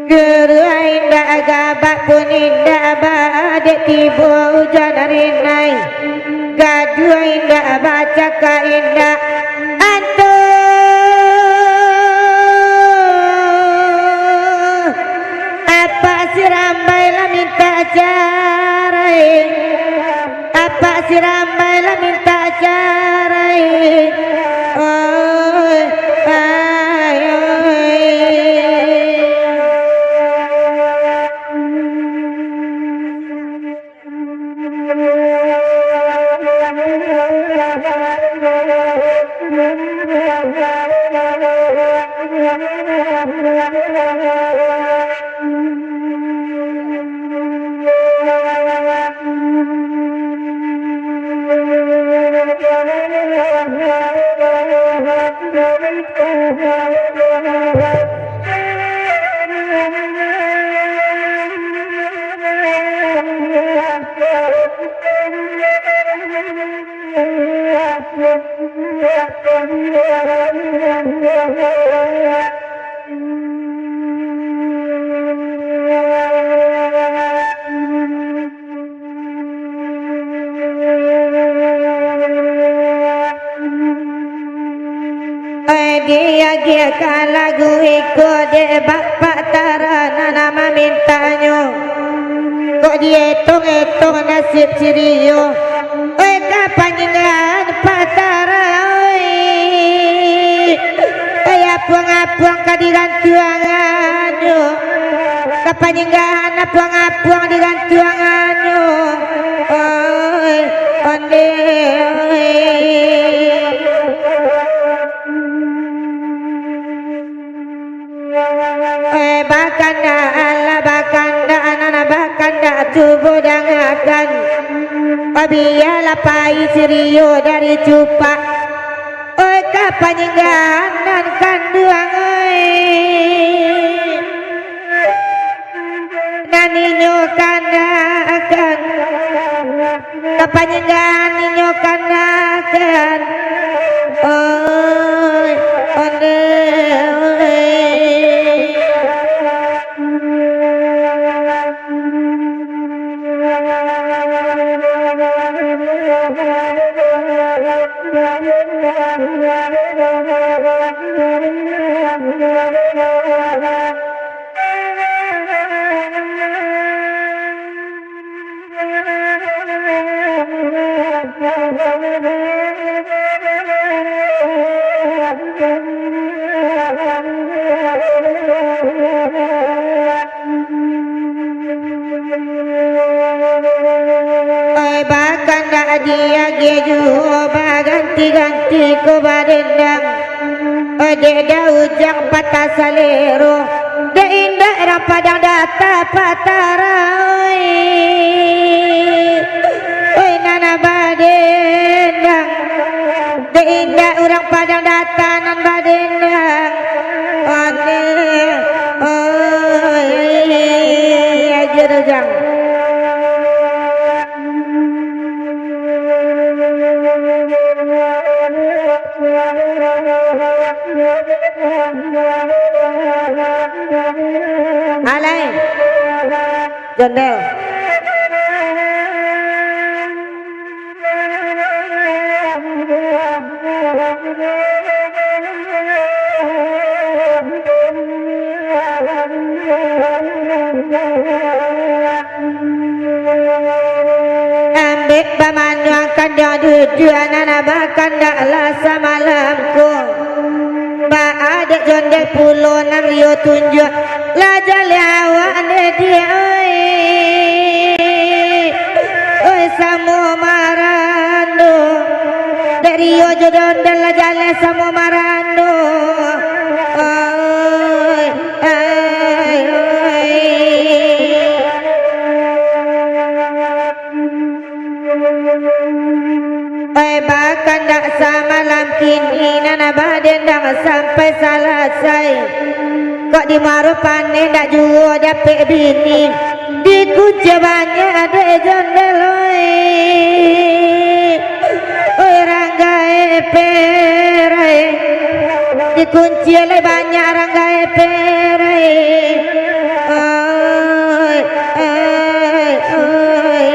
Gerai ndak gabak pun indah badek tiba hujan rinai. Gaduh indah baca ka indah antuh. Apa si rambai lah minta carai. Apa si rambai lah minta carai. Oh, ayo. Dia lagu ikut dia bapak tarana nama mintanya. Kok dia hitung nasib cirio. Oi kapan ingat patara oi. Oi apuang-apuang kadiran tuanganyo. Kapan ingat apuang-apuang diran tuanganyo. Oi onde oi. Bakanda Allah bakanda anak bakanda tubuh dangakan Pabiyalah pai sirio dari cupa. Oi kapan ingganan kanduang oi naninyo kandakan kapan ingganan ninyo kandakan oi onde dia geju ganti-ganti ko badendang ode da ujang patah salero de indah era padang data patarai oi nana badendang de indah orang padang data nan badendang ode oi ajar ujang alai jendel ambek bamanuang kandang duduan anak bakan dak lasa malamku ba ada jondel pulonan rio tunjuk laja lawan dia oi samo marando dari rio jondel laja le samo marando oi ai oi bahkan dak samalam kini nana badendang sampai selesai. Kok di maru panen dak juo dapet bini di kuncebannya ada jondel oi rangga dikunci oleh banyak orang gaya perai. Oi, oi, oi.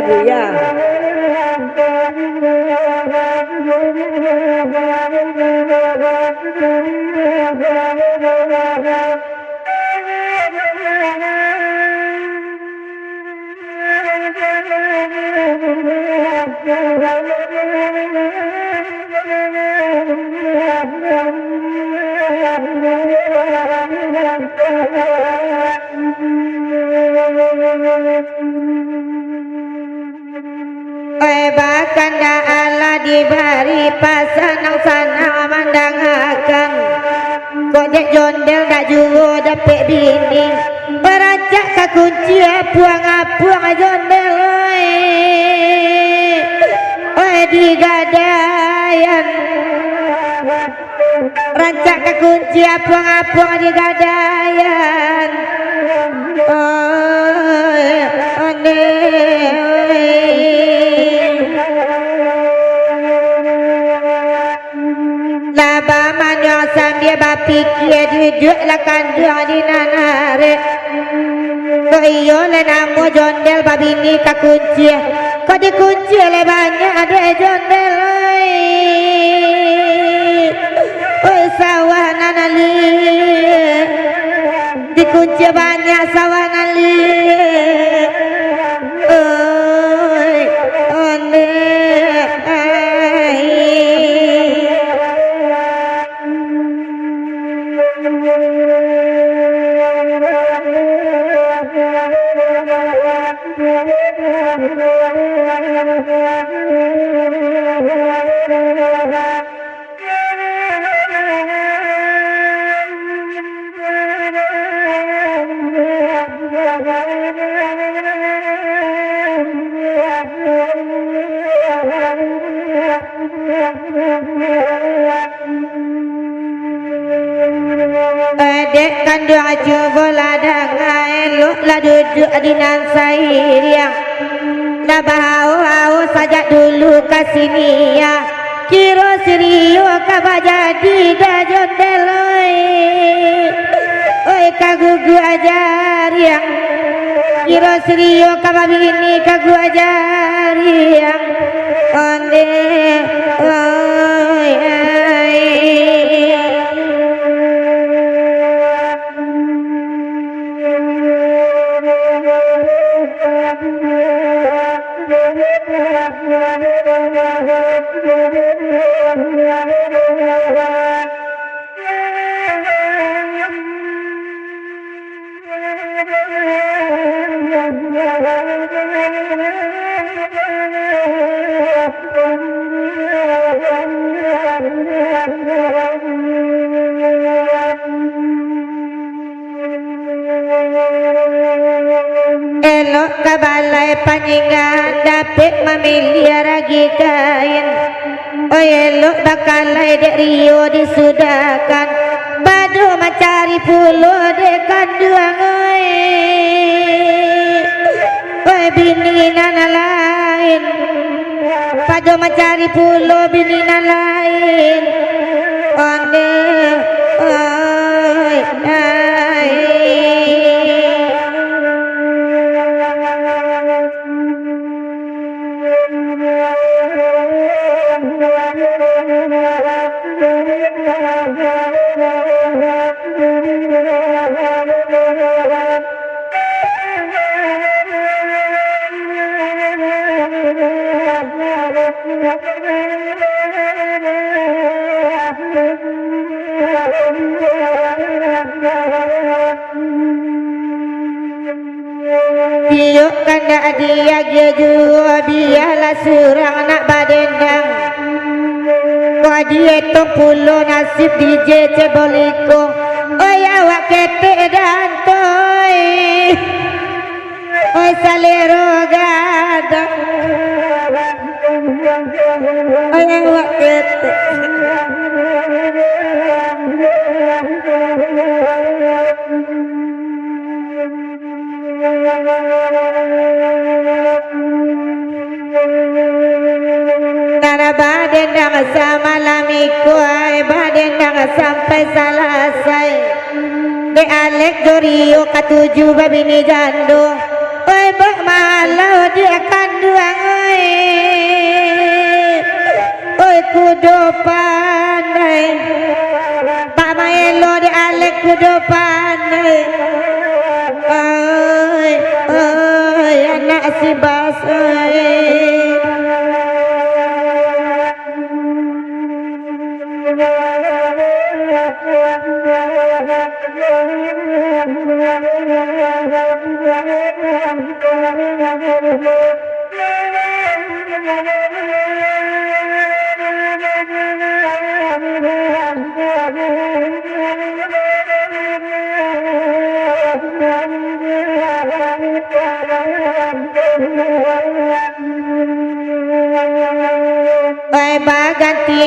Buya. Bahkan dah Allah diberi pasanang sanang mandang akan kok dek jondel dak juru dapet bini beracak ke kunci apuang jondel oi digadayan rancak ke kunci apuang digadayan oi Laba manyo sambil bapikir duduk lakan dua di nanare. Kau iyo le namo jondel babini ka kunci. Kau dikunci le banyak ada jondel. Oi sawah nanali. Dikunci banyak sawah nanali. Oi one. Dek kandung aja bola dengan elok lah duduk di nan sayang. Dah bahau sajak dulu ke sini ya. Kira sirio kaba jadi dah jondel oi kagugu ajar yang kira sirio kaba bini kagu ajar yang onde oi elok ke balai panjingan dapat memelihara kain. Oh elok bakalai dek Rio disudahkan badu mencari pulo dek kanduang oi bini nana lain badu mencari pulo bini nana lain onde oi Yuk kanda dia jua biarlah surang nak badendang. Kau dia tu pulo nasib DJ ceboliko. Oh ya wak ketek dan toy. Oh salero gada. Oh ya wak ketek. Nana baden dah samalam iku ai baden dah sampai selesai. De Alek Jorio ketujuh babi ni jando. Oi bak malau dia kanduang oi. Oi kudo pandai. Pak Maelo de Alek kudo pandai. Oi oi anak si Bas oi.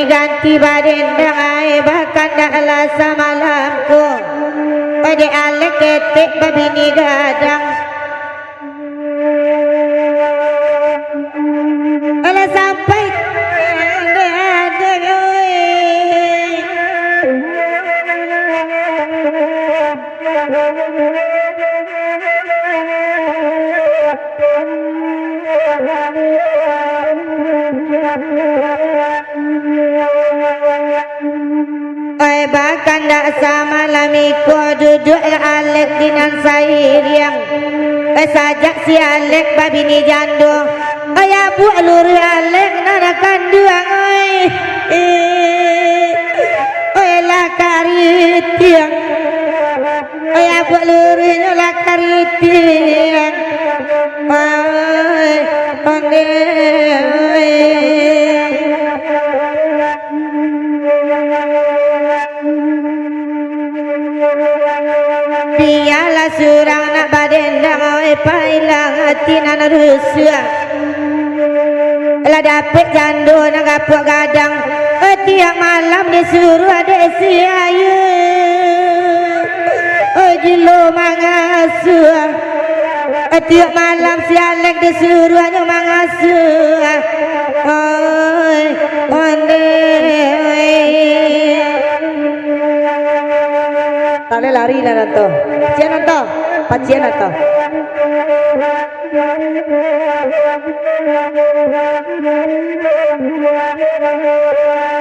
Ganti badan dah bahkan dah lasa malamku pada Alek ketik babi ni gadang alah sampai ada bahkan tak sama lamiku duduk Alek dinan sayang sajak si Alek babi ni jando ayah buat lur Alek nana kanduang oi lah karitiang ayah buat lur lah karitiang oi onde biarlah surang nak badan dah oi pailang hati nan rusuh lah dapat jando nak gapuk gadang tiap malam disuruh ada si ayu jilo mangasuh tiap malam si Alek disuruh ada mangasuh oi onde tale lari lah nanto cian nanto pacian nanto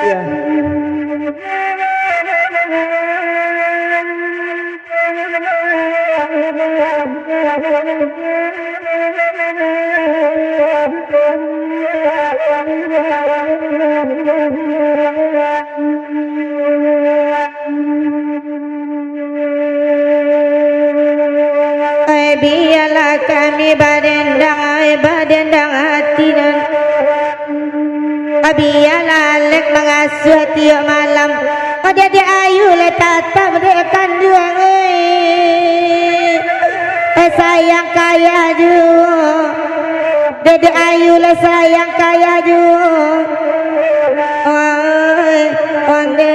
ya biarlah kami badendang hati dan biarlah Alek mengasuh tiap malam dia di ayu le tatap dia kanduang sayang kaya juga dia ayu le sayang kaya juga onde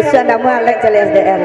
bisa nak Alek cari SDR